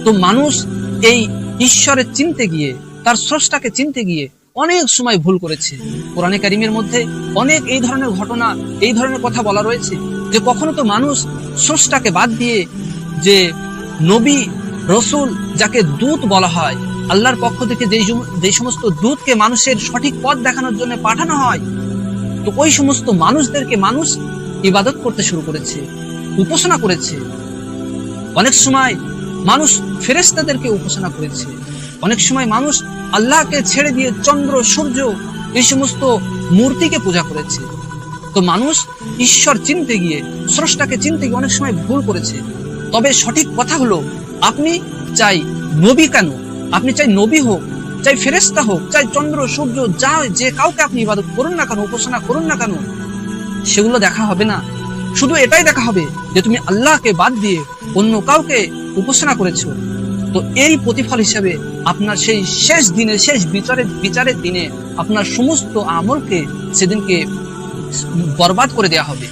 তো মানুষ এই ঈশ্বরের চিনতে গিয়ে, তার স্রষ্টাকে চিনতে গিয়ে অনেক সময় ভুল করেছে। কোরআনে কারিমের মধ্যে অনেক এই ধরনের ঘটনা, এই ধরনের কথা বলা রয়েছে যে কখনো তো মানুষ স্রষ্টাকে বাদ দিয়ে, যে নবী রসুল যাকে দূত বলা হয়, আল্লাহর পক্ষ থেকে যে সমস্ত দূতকে মানুষের সঠিক পথ দেখানোর জন্য পাঠানো হয়, তো ওই সমস্ত মানুষদেরকে মানুষ ইবাদত করতে শুরু করেছে, উপাসনা করেছে। অনেক সময় মানুষ ফেরেশতাদেরকে উপাসনা করেছে, অনেক সময় মানুষ আল্লাহকে ছেড়ে দিয়ে চন্দ্র, সূর্য, এই সমস্ত মূর্তিকে পূজা করেছে। তো মানুষ ঈশ্বর চিনতে গিয়ে, স্রষ্টাকে চিনতে গিয়ে অনেক সময় ভুল করেছে। তবে সঠিক কথা হলো, আপনি চাই নবী কেন, আপনি চাই নবী হোক, চাই ফেরেশতা হোক, চাই চন্দ্র, সূর্য, যা যে কাউকে আপনি ইবাদত করুন না কেন, উপাসনা করুন না কেন, সেগুলো দেখা হবে না। শুধু এটাই দেখা হবে যে তুমি আল্লাহকে বাদ দিয়ে অন্য কাউকে উপাসনা করেছো। তো এই প্রতিফল হিসেবে আপনার সেই শেষ দিনে, শেষ বিচারের দিনে আপনার সমস্ত আমলকে সেদিনকে বরবাদ করে দেওয়া হবে।